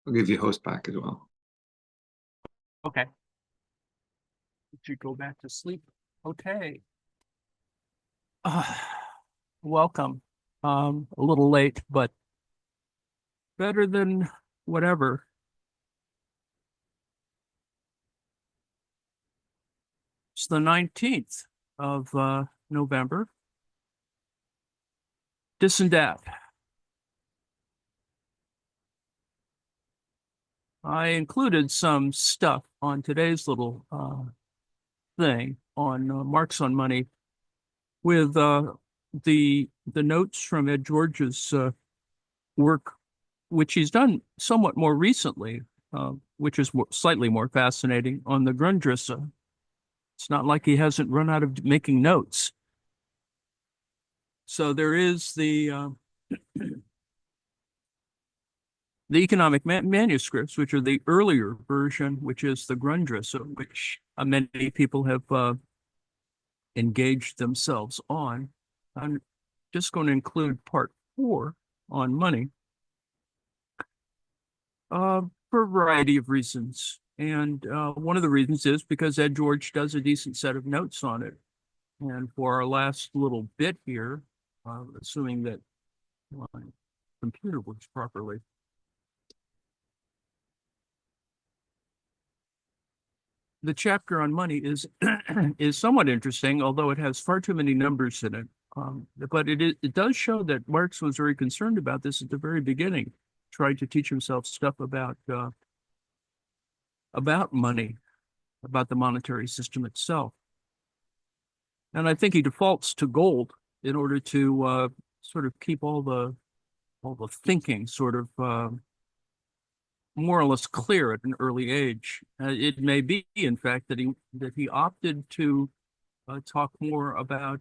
I'll give you host back as well. Okay. Did you go back to sleep? Okay. Welcome. A little late, but better than whatever. It's the 19th of November. This and that. I included some stuff on today's little thing on Marx on Money with the notes from Ed George's work, which he's done somewhat more recently, which is slightly more fascinating on the Grundrisse. It's not like he hasn't run out of making notes. So there is the economic manuscripts, which are the earlier version, which is the Grundrisse, which many people have engaged themselves on. I'm just going to include part 4 on money for a variety of reasons. And one of the reasons is because Ed George does a decent set of notes on it. And for our last little bit here, assuming that my computer works properly, the chapter on money is is somewhat interesting, although it has far too many numbers in it. But it does show that Marx was very concerned about this at the very beginning, tried to teach himself stuff about money, about the monetary system itself. And I think he defaults to gold in order to sort of keep all the thinking sort of more or less clear at an early age. It may be, in fact, that he opted to talk more about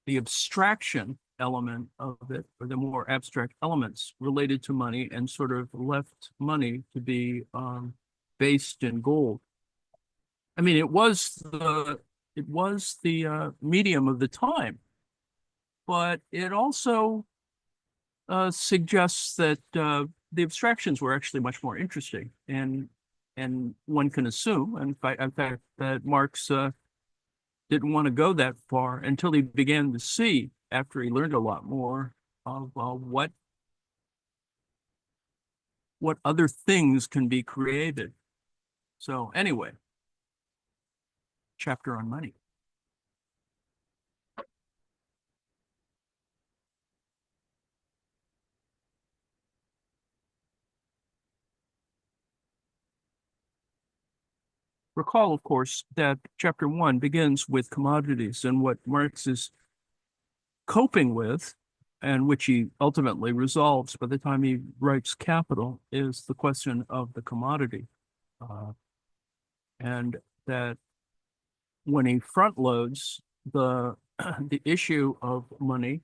the abstraction element of it, or the more abstract elements related to money, and sort of left money to be based in gold. I mean, it was the medium of the time, but it also suggests that the abstractions were actually much more interesting, and one can assume, in fact, that Marx didn't want to go that far until he began to see, after he learned a lot more, of what other things can be created. So anyway, chapter on money. Recall, of course, that chapter 1 begins with commodities, and what Marx is coping with, and which he ultimately resolves by the time he writes Capital, is the question of the commodity. And that when he front loads the issue of money,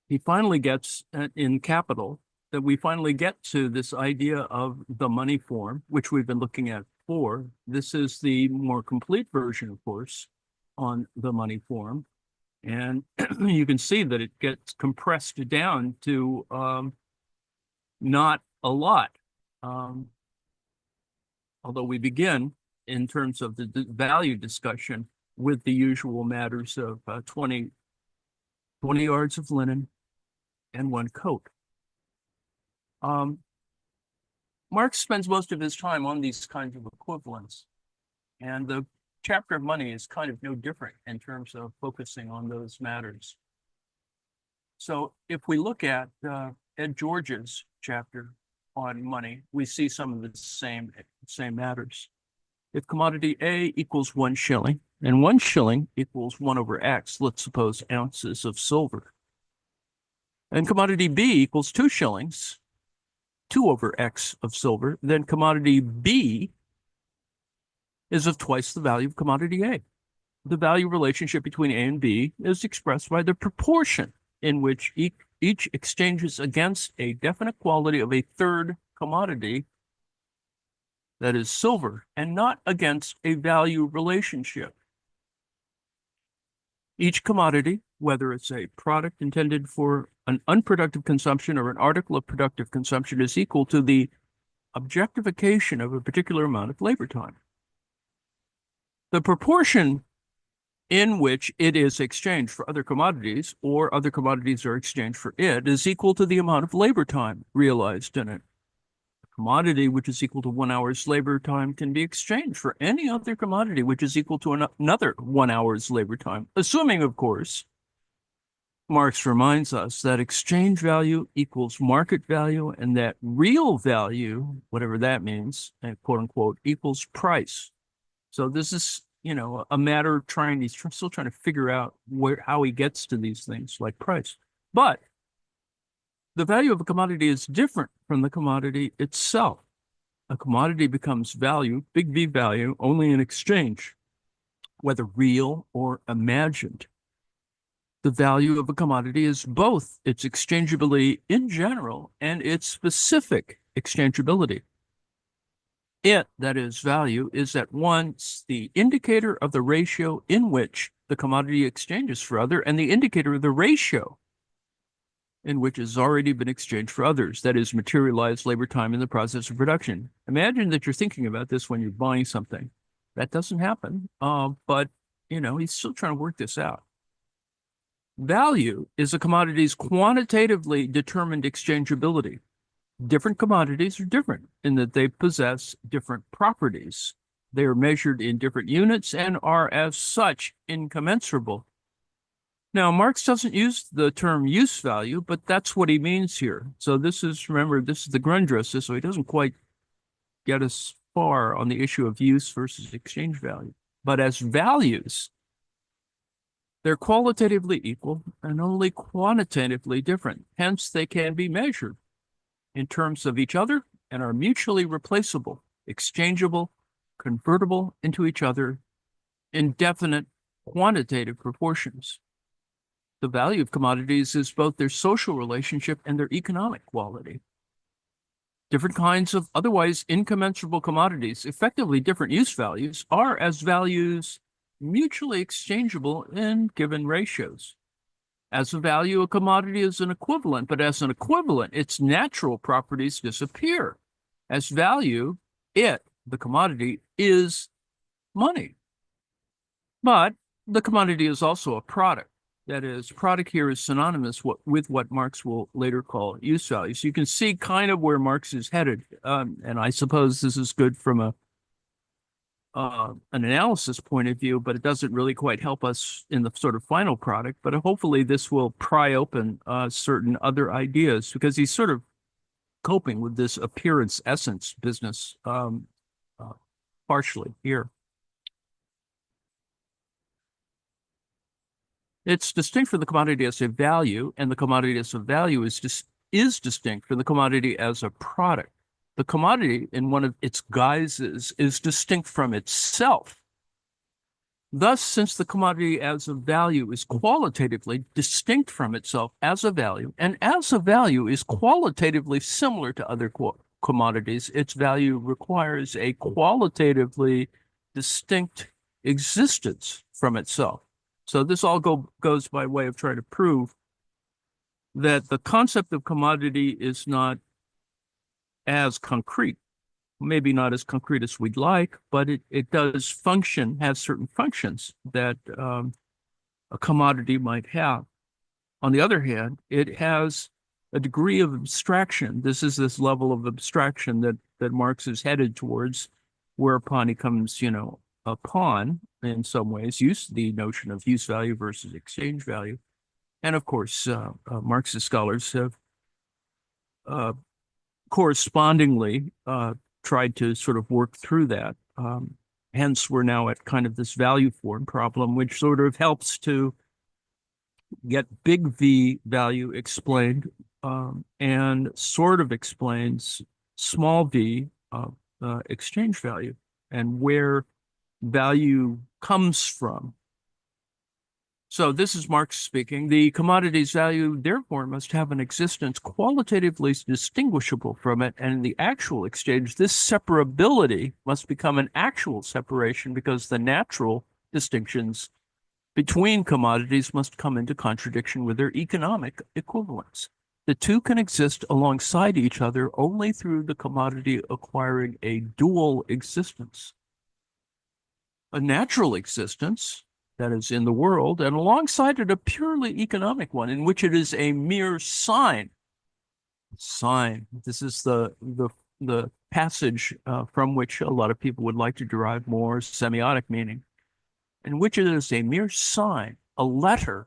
he finally gets in Capital, that we finally get to this idea of the money form, which we've been looking at before. This is the more complete version, of course, on the money form. And you can see that it gets compressed down to not a lot. Although we begin, in terms of the value discussion, with the usual matters of 20 yards of linen and 1 coat. Marx spends most of his time on these kinds of equivalents, and the chapter of money is kind of no different in terms of focusing on those matters. So if we look at Ed George's chapter on money, we see some of the same matters. If commodity A equals 1 shilling, and 1 shilling equals 1 over X, let's suppose ounces of silver, and commodity B equals 2 shillings, 2 over X of silver, then commodity B is of twice the value of commodity A. The value relationship between A and B is expressed by the proportion in which each exchanges against a definite quality of a third commodity, that is silver, and not against a value relationship. Each commodity whether it's a product intended for an unproductive consumption or an article of productive consumption, is equal to the objectification of a particular amount of labor time. The proportion in which it is exchanged for other commodities or other commodities are exchanged for it is equal to the amount of labor time realized in it. A commodity which is equal to 1 hour's labor time can be exchanged for any other commodity which is equal to another 1 hour's labor time, assuming, of course, Marx reminds us that exchange value equals market value and that real value, whatever that means, quote unquote, equals price. So this is, a matter of he's still trying to figure out how he gets to these things like price. But the value of a commodity is different from the commodity itself. A commodity becomes value, big V value, only in exchange, whether real or imagined. The value of a commodity is both its exchangeability in general and its specific exchangeability. It, that is value, is at once the indicator of the ratio in which the commodity exchanges for other and the indicator of the ratio in which has already been exchanged for others, that is materialized labor time in the process of production. Imagine that you're thinking about this when you're buying something. That doesn't happen, but he's still trying to work this out. Value is a commodity's quantitatively determined exchangeability. Different commodities are different in that they possess different properties. They are measured in different units and are as such incommensurable. Now, Marx doesn't use the term use value, but that's what he means here. So remember, this is the Grundrisse, so he doesn't quite get us far on the issue of use versus exchange value. But as values, they're qualitatively equal and only quantitatively different. Hence, they can be measured in terms of each other and are mutually replaceable, exchangeable, convertible into each other in definite quantitative proportions. The value of commodities is both their social relationship and their economic quality. Different kinds of otherwise incommensurable commodities, effectively different use values, are as values mutually exchangeable in given ratios. As a value, a commodity is an equivalent, but as an equivalent, its natural properties disappear. As value, the commodity, is money. But the commodity is also a product. That is, product here is synonymous with what Marx will later call use value. So you can see kind of where Marx is headed. And I suppose this is good from an analysis point of view, but it doesn't really quite help us in the sort of final product. But hopefully this will pry open certain other ideas, because he's sort of coping with this appearance essence business partially here. It's distinct from the commodity as a value, and the commodity as a value is distinct from the commodity as a product. The commodity, in one of its guises, is distinct from itself. Thus, since the commodity as a value is qualitatively distinct from itself as a value, and as a value is qualitatively similar to other commodities, its value requires a qualitatively distinct existence from itself. So this all goes by way of trying to prove that the concept of commodity is not as concrete, maybe not as concrete as we'd like, but it does have certain functions that a commodity might have. On the other hand, it has a degree of abstraction. This is this level of abstraction that Marx is headed towards, whereupon he comes, upon, in some ways, the notion of use value versus exchange value. And of course, Marxist scholars have correspondingly tried to sort of work through that. Hence, we're now at kind of this value form problem, which sort of helps to get big V value explained and sort of explains small v exchange value and where value comes from. So this is Marx speaking. The commodity's value, therefore, must have an existence qualitatively distinguishable from it, and in the actual exchange, this separability must become an actual separation because the natural distinctions between commodities must come into contradiction with their economic equivalents. The two can exist alongside each other only through the commodity acquiring a dual existence, a natural existence that is in the world, and alongside it a purely economic one in which it is a mere sign. Sign. This is the passage from which a lot of people would like to derive more semiotic meaning, in which it is a mere sign, a letter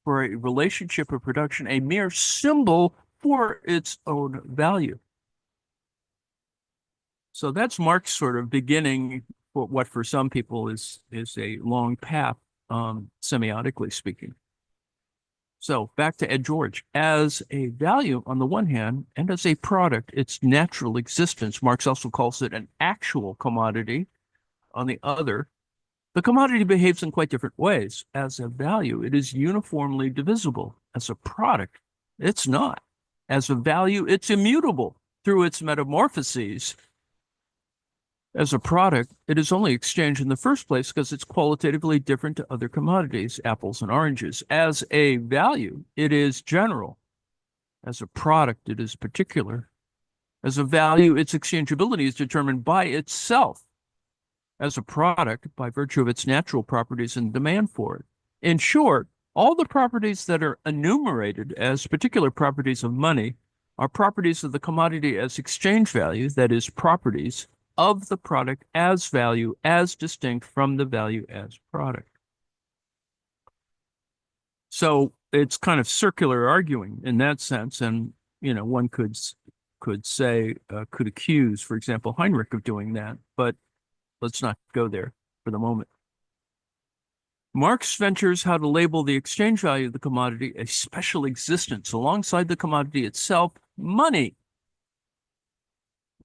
for a relationship of production, a mere symbol for its own value. So that's Marx sort of beginning for what for some people is a long path, semiotically speaking. So back to Ed George. As a value on the one hand, and as a product, its natural existence, Marx also calls it an actual commodity on the other, the commodity behaves in quite different ways. As a value, it is uniformly divisible. As a product, it's not. As a value, it's immutable through its metamorphoses. As a product, it is only exchanged in the first place because it's qualitatively different to other commodities, apples and oranges. As a value, it is general. As a product, it is particular. As a value, its exchangeability is determined by itself. As a product, by virtue of its natural properties and demand for it. In short, all the properties that are enumerated as particular properties of money are properties of the commodity as exchange value, that is, properties of the product as value, as distinct from the value as product. So it's kind of circular arguing in that sense, and one could say, could accuse, for example, Heinrich of doing that, but let's not go there for the moment. Marx ventures how to label the exchange value of the commodity a special existence alongside the commodity itself, money.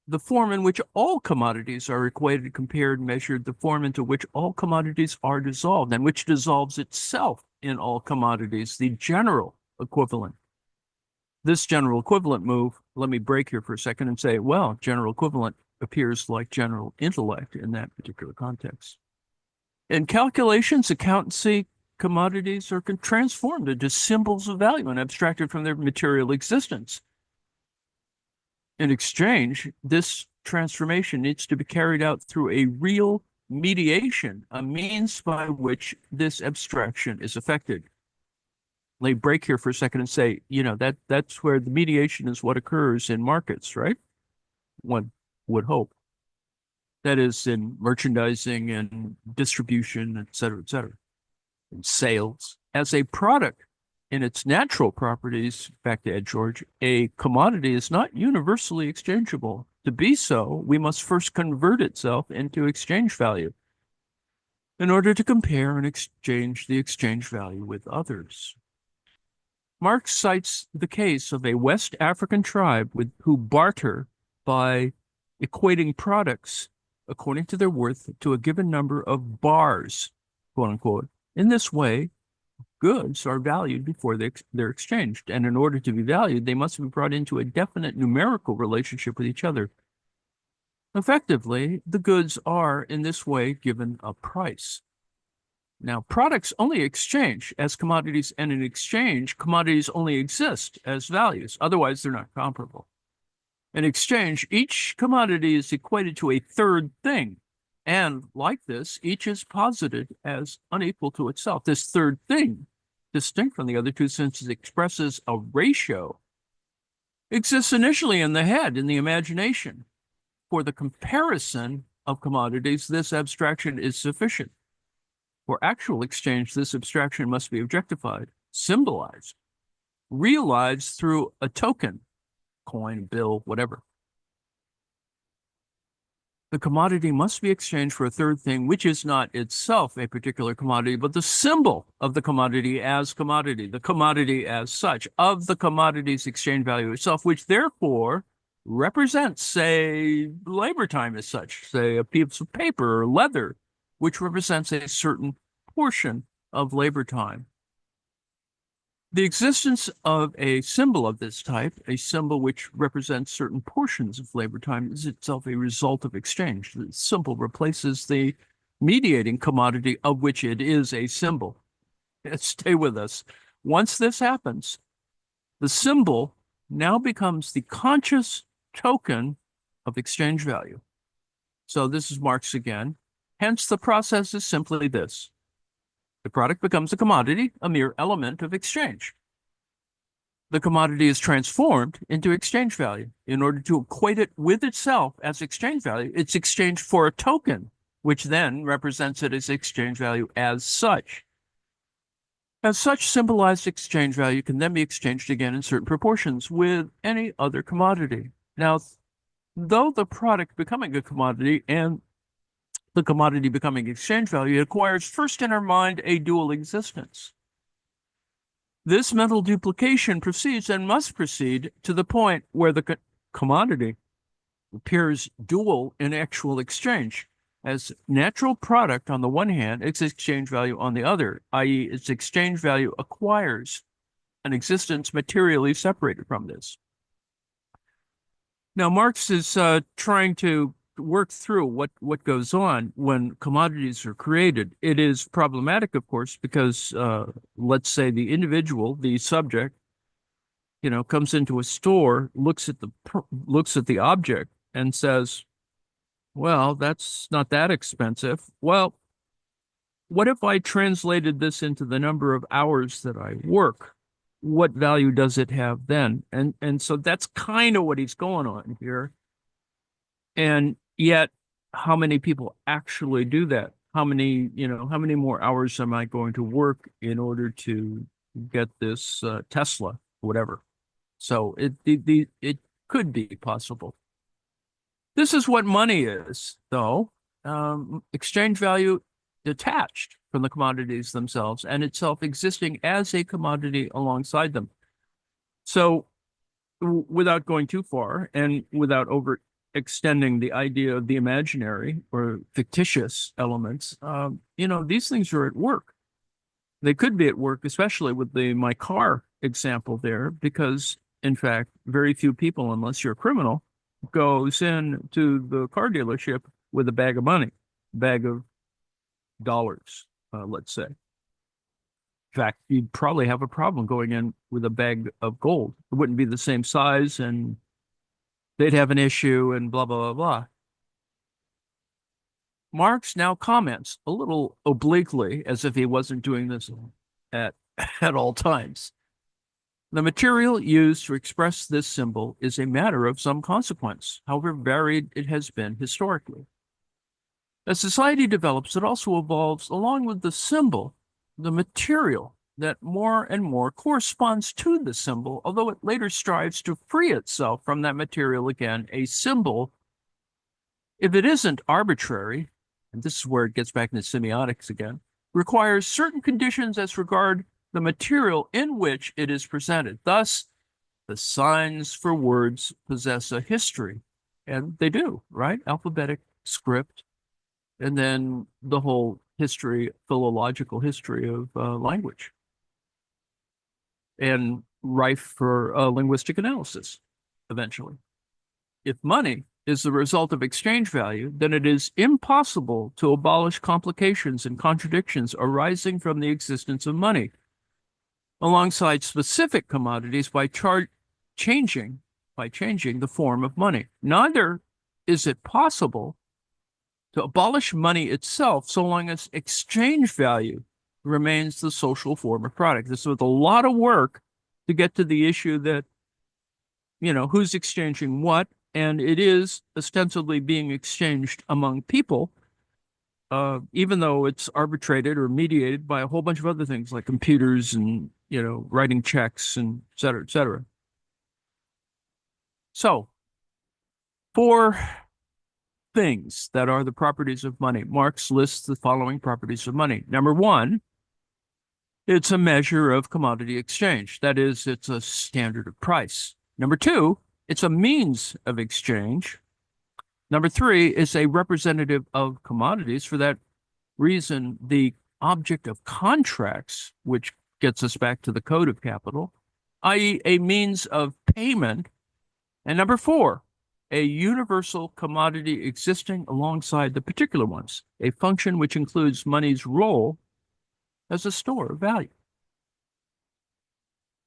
The form in which all commodities are equated, compared, measured, the form into which all commodities are dissolved, and which dissolves itself in all commodities, the general equivalent. This general equivalent move, let me break here for a second and say, well, general equivalent appears like general intellect in that particular context. In calculations, accountancy, commodities are transformed into symbols of value and abstracted from their material existence. In exchange, this transformation needs to be carried out through a real mediation, a means by which this abstraction is effected. Let me break here for a second and say, that's where the mediation is what occurs in markets, right? One would hope. That is in merchandising and distribution, et cetera, and sales. As a product, in its natural properties, back to Ed George, a commodity is not universally exchangeable. To be so, we must first convert itself into exchange value in order to compare and exchange the exchange value with others. Marx cites the case of a West African tribe who barter by equating products according to their worth to a given number of bars, quote unquote. In this way, goods are valued before they're exchanged, and in order to be valued, they must be brought into a definite numerical relationship with each other. Effectively, the goods are, in this way, given a price. Now, products only exchange as commodities, and in exchange, commodities only exist as values. Otherwise, they're not comparable. In exchange, each commodity is equated to a third thing. And like this, each is posited as unequal to itself. This third thing, distinct from the other two since it expresses a ratio, exists initially in the head, in the imagination. For the comparison of commodities, this abstraction is sufficient. For actual exchange, this abstraction must be objectified, symbolized, realized through a token, coin, bill, whatever. The commodity must be exchanged for a third thing, which is not itself a particular commodity, but the symbol of the commodity as such, of the commodity's exchange value itself, which therefore represents, say, labor time as such, say a piece of paper or leather, which represents a certain portion of labor time. The existence of a symbol of this type, a symbol which represents certain portions of labor time, is itself a result of exchange. The symbol replaces the mediating commodity of which it is a symbol. Stay with us. Once this happens, the symbol now becomes the conscious token of exchange value. So this is Marx again. Hence, the process is simply this. The product becomes a commodity, a mere element of exchange. The commodity is transformed into exchange value. In order to equate it with itself as exchange value, it's exchanged for a token, which then represents it as exchange value as such. As such, symbolized exchange value can then be exchanged again in certain proportions with any other commodity. Now, though the product becoming a commodity and the commodity becoming exchange value, it acquires first in our mind a dual existence. This mental duplication proceeds and must proceed to the point where the commodity appears dual in actual exchange. As natural product on the one hand, its exchange value on the other, i.e., its exchange value acquires an existence materially separated from this. Now, Marx is trying to work through what goes on when commodities are created. It is problematic, of course, because let's say the individual, the subject, comes into a store, looks at the object and says, well, that's not that expensive. Well, what if I translated this into the number of hours that I work? What value does it have then? And so that's kind of what he's going on here. And yet, how many people actually do that? How many more hours am I going to work in order to get this Tesla, whatever? So it could be possible. This is what money is, though. Exchange value detached from the commodities themselves and itself existing as a commodity alongside them. So without going too far and without overextending the idea of the imaginary or fictitious elements, these things are at work. They could be at work, especially with my car example there, because, in fact, very few people, unless you're a criminal, goes in to the car dealership with a bag of money, bag of dollars, let's say. In fact, you'd probably have a problem going in with a bag of gold. It wouldn't be the same size and they'd have an issue and blah, blah, blah, blah. Marx now comments a little obliquely, as if he wasn't doing this at all times. The material used to express this symbol is a matter of some consequence, however varied it has been historically. As society develops, it also evolves along with the symbol, the material that more and more corresponds to the symbol, although it later strives to free itself from that material again. A symbol, if it isn't arbitrary, and this is where it gets back into semiotics again, requires certain conditions as regard the material in which it is presented. Thus, the signs for words possess a history, and they do, right? Alphabetic script, and then the whole history, philological history of language, and rife for linguistic analysis, eventually. If money is the result of exchange value, then it is impossible to abolish complications and contradictions arising from the existence of money alongside specific commodities by changing the form of money. Neither is it possible to abolish money itself so long as exchange value remains the social form of product. This was a lot of work to get to the issue that, who's exchanging what, and it is ostensibly being exchanged among people, even though it's arbitrated or mediated by a whole bunch of other things like computers and, writing checks and et cetera, et cetera. So, for things that are the properties of money, Marx lists the following properties of money. Number one, it's a measure of commodity exchange. That is, it's a standard of price. Number two, it's a means of exchange. Number three, it's a representative of commodities. For that reason, the object of contracts, which gets us back to the code of capital, i.e. a means of payment. And number four, a universal commodity existing alongside the particular ones, a function which includes money's role as a store of value.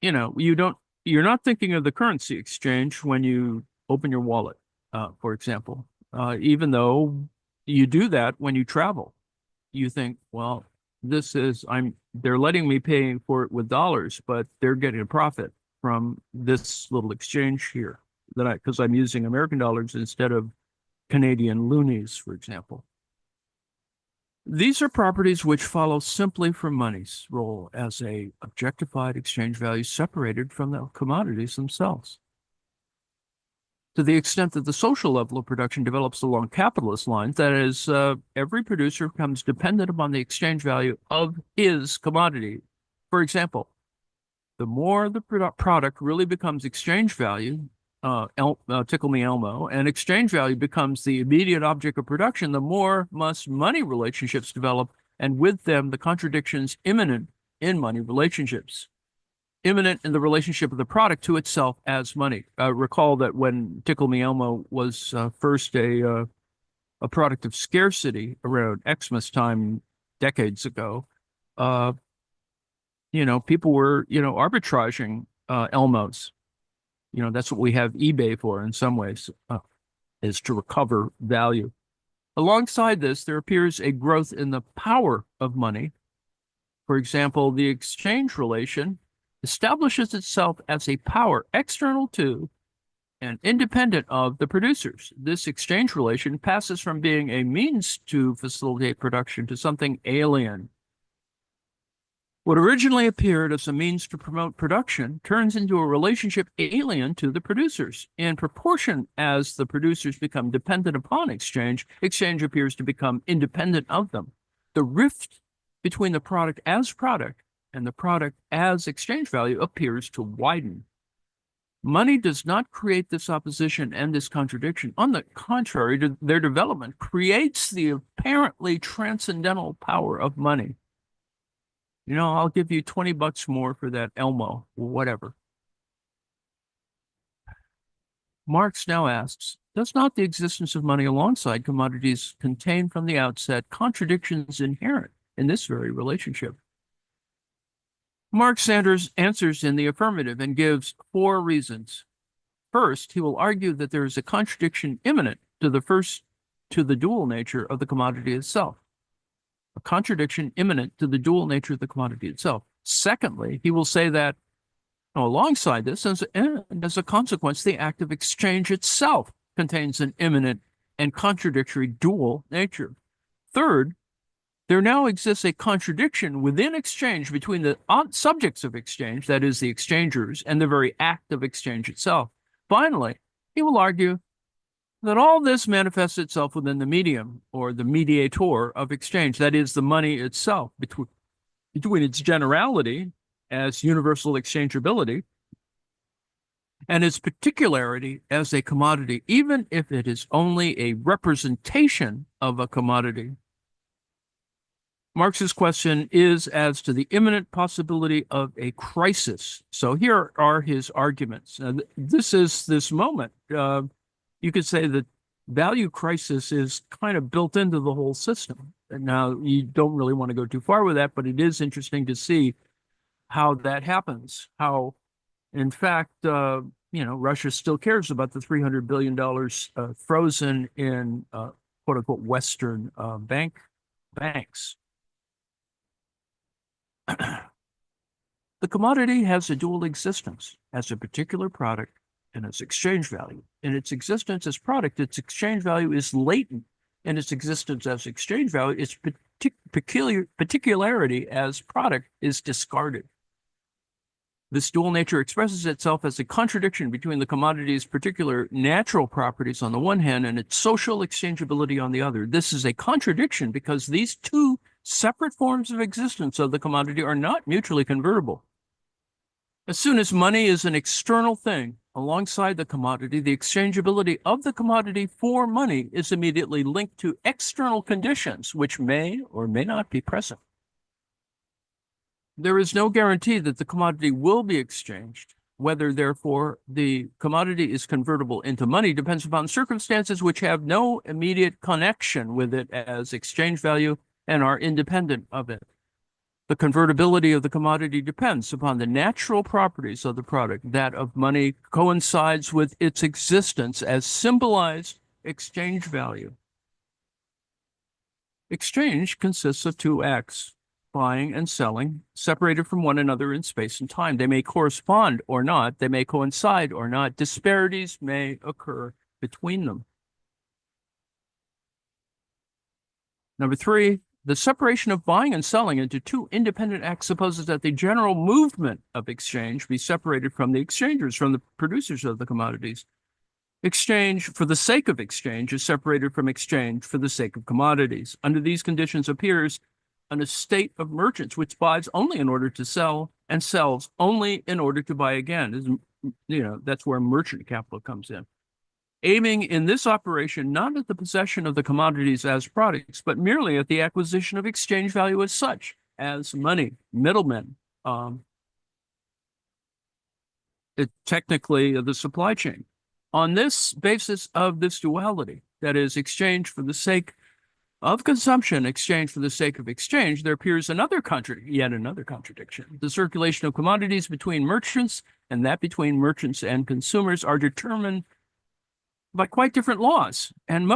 you're not thinking of the currency exchange when you open your wallet, for example, even though you do that when you travel. You think, well, they're letting me pay for it with dollars, but they're getting a profit from this little exchange here because I'm using American dollars instead of Canadian loonies, for example. These are properties which follow simply from money's role as a objectified exchange value separated from the commodities themselves. To the extent that the social level of production develops along capitalist lines, that is, every producer becomes dependent upon the exchange value of his commodity. For example, the more the product really becomes exchange value, tickle me Elmo, and exchange value becomes the immediate object of production, the more must money relationships develop, and with them the contradictions imminent in money relationships, imminent in the relationship of the product to itself as money. Recall that when Tickle Me Elmo was first a product of scarcity around Xmas time decades ago, people were, arbitraging Elmos. That's what we have eBay for in some ways, is to recover value. Alongside this, there appears a growth in the power of money. For example, the exchange relation establishes itself as a power external to and independent of the producers. This exchange relation passes from being a means to facilitate production to something alien. What originally appeared as a means to promote production turns into a relationship alien to the producers. In proportion as the producers become dependent upon exchange, exchange appears to become independent of them. The rift between the product as product and the product as exchange value appears to widen. Money does not create this opposition and this contradiction. On the contrary, their development creates the apparently transcendental power of money. I'll give you $20 more for that Elmo, or whatever. Marx now asks, does not the existence of money alongside commodities contain from the outset contradictions inherent in this very relationship? Marx answers in the affirmative and gives 4 reasons. First, he will argue that there is a contradiction imminent to the dual nature of the commodity itself. A contradiction imminent to the dual nature of the commodity itself. Secondly, he will say that alongside this, as a consequence, the act of exchange itself contains an imminent and contradictory dual nature. Third, there now exists a contradiction within exchange between the subjects of exchange, that is, the exchangers, and the very act of exchange itself. Finally, he will argue that all this manifests itself within the medium or the mediator of exchange, that is, the money itself, between its generality as universal exchangeability and its particularity as a commodity, even if it is only a representation of a commodity. Marx's question is as to the imminent possibility of a crisis. So here are his arguments. This is this moment. You could say that value crisis is kind of built into the whole system. And now, you don't really want to go too far with that, but it is interesting to see how that happens. How, in fact, Russia still cares about the $300 billion frozen in quote unquote Western banks. The commodity has a dual existence as a particular product and its exchange value. In its existence as product, its exchange value is latent. In its existence as exchange value, its particularity as product is discarded. This dual nature expresses itself as a contradiction between the commodity's particular natural properties on the one hand and its social exchangeability on the other. This is a contradiction because these two separate forms of existence of the commodity are not mutually convertible. As soon as money is an external thing alongside the commodity, the exchangeability of the commodity for money is immediately linked to external conditions, which may or may not be present. There is no guarantee that the commodity will be exchanged. Whether, therefore, the commodity is convertible into money depends upon circumstances which have no immediate connection with it as exchange value and are independent of it. The convertibility of the commodity depends upon the natural properties of the product. That of money coincides with its existence as symbolized exchange value. Exchange consists of two acts, buying and selling, separated from one another in space and time. They may correspond or not. They may coincide or not. Disparities may occur between them. Number three, the separation of buying and selling into two independent acts supposes that the general movement of exchange be separated from the exchangers, from the producers of the commodities. Exchange for the sake of exchange is separated from exchange for the sake of commodities. Under these conditions appears an estate of merchants, which buys only in order to sell and sells only in order to buy again. That's where merchant capital comes in. Aiming in this operation not at the possession of the commodities as products, but merely at the acquisition of exchange value as such, as money, middlemen, technically the supply chain. On this basis of this duality, that is, exchange for the sake of consumption, exchange for the sake of exchange, there appears yet another contradiction. The circulation of commodities between merchants and that between merchants and consumers are determined by quite different laws and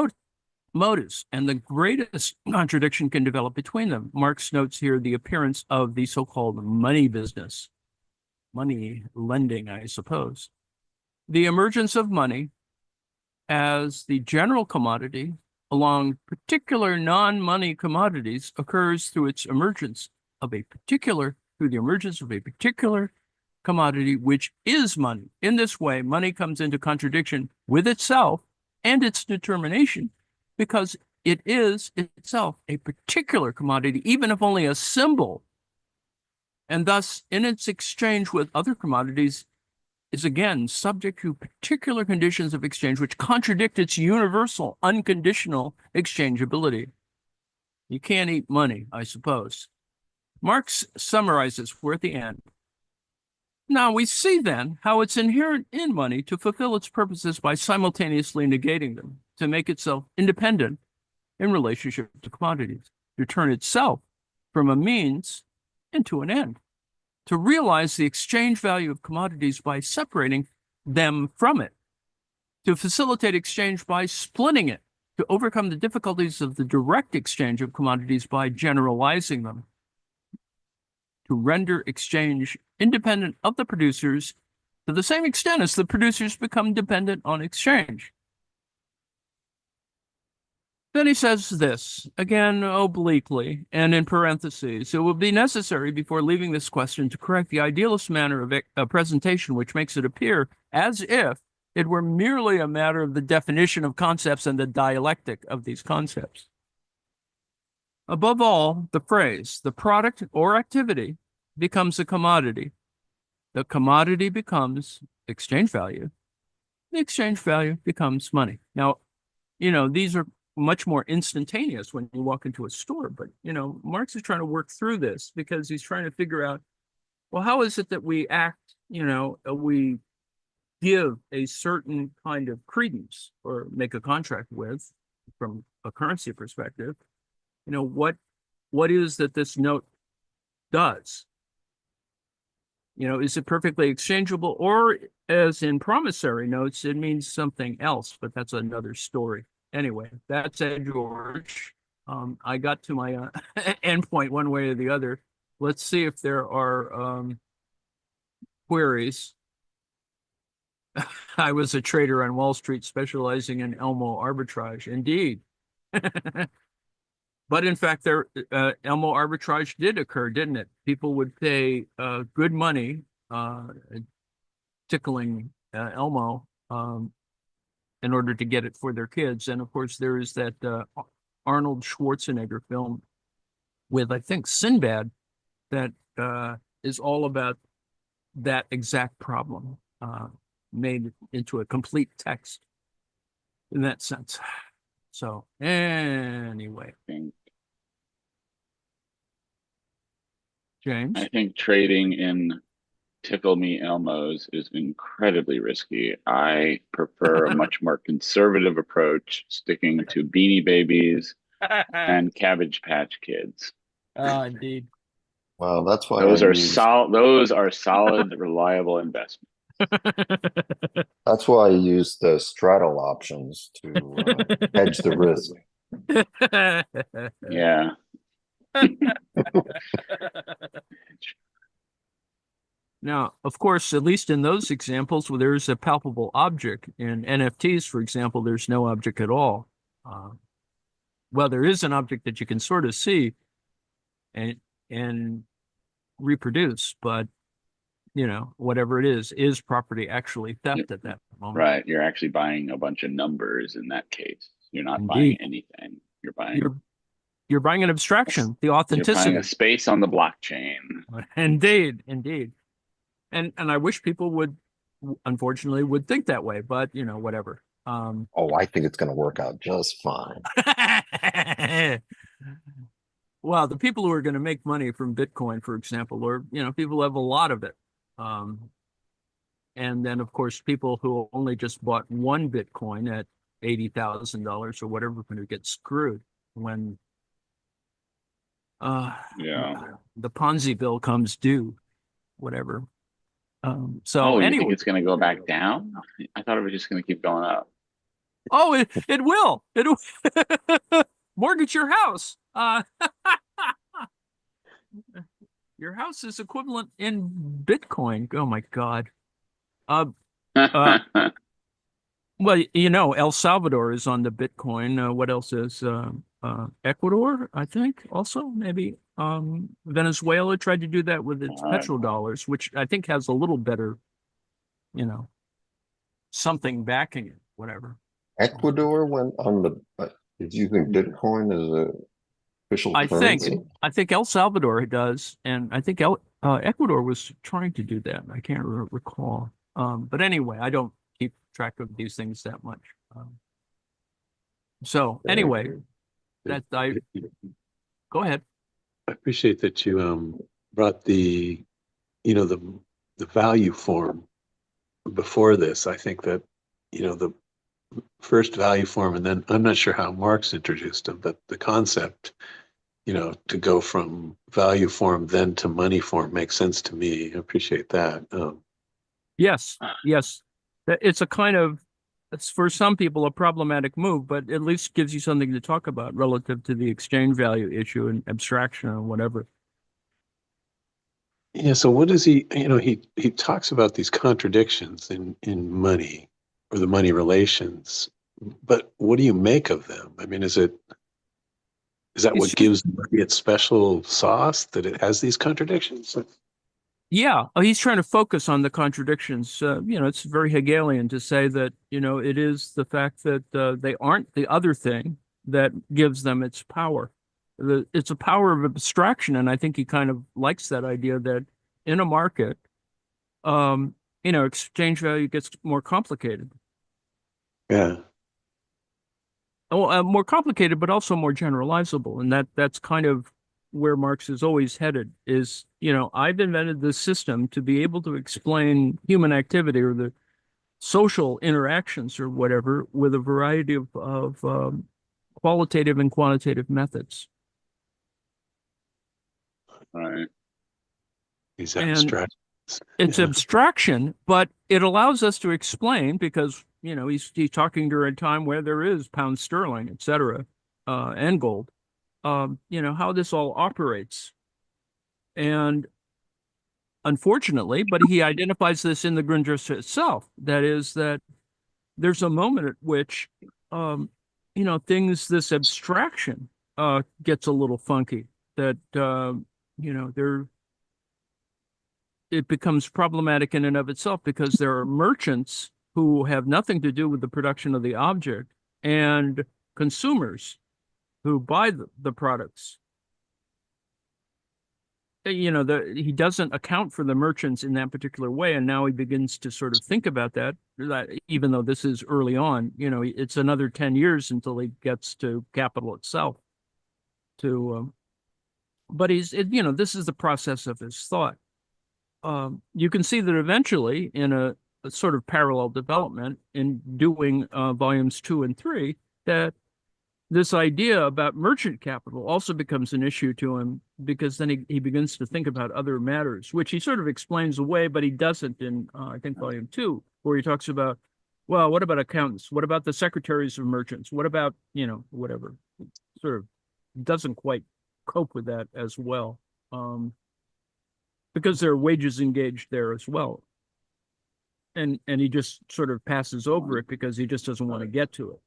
motives, and the greatest contradiction can develop between them. Marx notes here the appearance of the so-called money business, money lending, I suppose. The emergence of money as the general commodity along particular non-money commodities occurs through the emergence of a particular commodity, which is money. In this way, money comes into contradiction with itself and its determination, because it is itself a particular commodity, even if only a symbol. And thus, in its exchange with other commodities, is again subject to particular conditions of exchange which contradict its universal, unconditional exchangeability. You can't eat money, I suppose. Marx summarizes, we're at the end. Now we see then how it's inherent in money to fulfill its purposes by simultaneously negating them, to make itself independent in relationship to commodities, to turn itself from a means into an end, to realize the exchange value of commodities by separating them from it, to facilitate exchange by splitting it, to overcome the difficulties of the direct exchange of commodities by generalizing them, to render exchange independent of the producers to the same extent as the producers become dependent on exchange. Then he says this, again obliquely and in parentheses: it will be necessary before leaving this question to correct the idealist manner of a presentation which makes it appear as if it were merely a matter of the definition of concepts and the dialectic of these concepts. Above all, the phrase, the product or activity becomes a commodity. The commodity becomes exchange value. The exchange value becomes money. Now, these are much more instantaneous when you walk into a store, but, Marx is trying to work through this because he's trying to figure out, well, how is it that we act, we give a certain kind of credence or make a contract with, from a currency perspective, what is that this note does? Is it perfectly exchangeable, or as in promissory notes, it means something else, but that's another story. Anyway, that's Ed George. I got to my endpoint one way or the other. Let's see if there are queries. I was a trader on Wall Street specializing in Elmo arbitrage. Indeed. But in fact, Elmo arbitrage did occur, didn't it? People would pay good money tickling Elmo in order to get it for their kids. And of course, there is that Arnold Schwarzenegger film with, I think, Sinbad that is all about that exact problem, made into a complete text in that sense. So anyway, James? I think trading in Tickle Me Elmos is incredibly risky. I prefer a much more conservative approach, sticking to Beanie Babies and Cabbage Patch Kids. Indeed. Well, that's why I Those are use solid, reliable investments. that's why I use the straddle options to hedge the risk. Yeah. Now, of course, at least in those examples where there's a palpable object, in NFTs, for example, there's no object at all. Uh, well, there is an object that you can sort of see and and reproduce, but whatever it is property actually theft at that moment. Right. You're actually buying a bunch of numbers in that case. You're not buying Indeed, anything. You're buying you're you're buying an abstraction, the you're buying a authenticity. space on the blockchain. Indeed, indeed. And I wish people would, unfortunately, would think that way, but whatever. Oh, I think it's going to work out just fine. Well, the people who are going to make money from Bitcoin, for example, or people who have a lot of it. Um, and then of course people who only just bought one Bitcoin at $80,000 or whatever going to get screwed when uh Yeah. the Ponzi bill comes due, whatever. So Oh, you think anyway, it's going to go back down? I thought it was just going to keep going up. oh, it will. It'll mortgage your house. Your house is equivalent in Bitcoin. Oh my God. Uh, uh, well, El Salvador is on the Bitcoin. What else is Ecuador, I think, also maybe. Venezuela tried to do that with its All right. petrodollars, which I think has a little better, you know, something backing it, whatever. Ecuador went on the is using Bitcoin as a official I think currency. I think El Salvador does, and I think Ecuador was trying to do that. I can't recall. But anyway, I don't keep track of these things that much. So Very anyway, good. that I go ahead. I appreciate that you brought the value form before this. I think that the first value form, and then I'm not sure how Marx introduced them, but the concept, to go from value form then to money form makes sense to me. I appreciate that. Yes, yes. It's a kind of, it's for some people a problematic move, but at least gives you something to talk about relative to the exchange value issue and abstraction or whatever. Yeah. So what is he? He talks about these contradictions in money or the money relations, but what do you make of them? I mean, is that It's what just, gives money its special sauce, that it has these contradictions? yeah, he's trying to focus on the contradictions. It's very Hegelian to say that, it is the fact that they aren't the other thing that gives them its power. It's a power of abstraction, and I think he kind of likes that idea that in a market, exchange value gets more complicated. Yeah. Well, more complicated, but also more generalizable, and that's kind of where Marx is always headed. Is I've invented this system to be able to explain human activity or the social interactions or whatever with a variety of qualitative and quantitative methods. Right. These And abstract. it's Yeah. abstraction, but it allows us to explain because he's talking during a time where there is pound sterling, et cetera, and gold. How this all operates. And unfortunately, but he identifies this in the Grundrisse itself. That is that there's a moment at which, this abstraction gets a little funky. That there it becomes problematic in and of itself because there are merchants who have nothing to do with the production of the object and consumers who buy the products. He doesn't account for the merchants in that particular way, and now he begins to sort of think about that even though this is early on, it's another 10 years until he gets to capital itself to but this is the process of his thought. You can see that eventually in a sort of parallel development in doing volumes 2 and 3 that this idea about merchant capital also becomes an issue to him, because then he begins to think about other matters, which he sort of explains away, but he doesn't in, I think, volume 2, where he talks about, well, what about accountants? What about the secretaries of merchants? What about, whatever? Sort of doesn't quite cope with that as well, because there are wages engaged there as well. And he just sort of passes over it because he just doesn't want to get to it.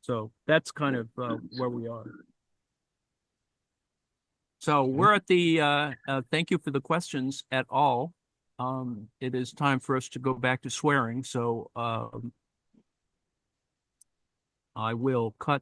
So that's kind of where we are. So we're at the, thank you for the questions at all. It is time for us to go back to swearing. So I will cut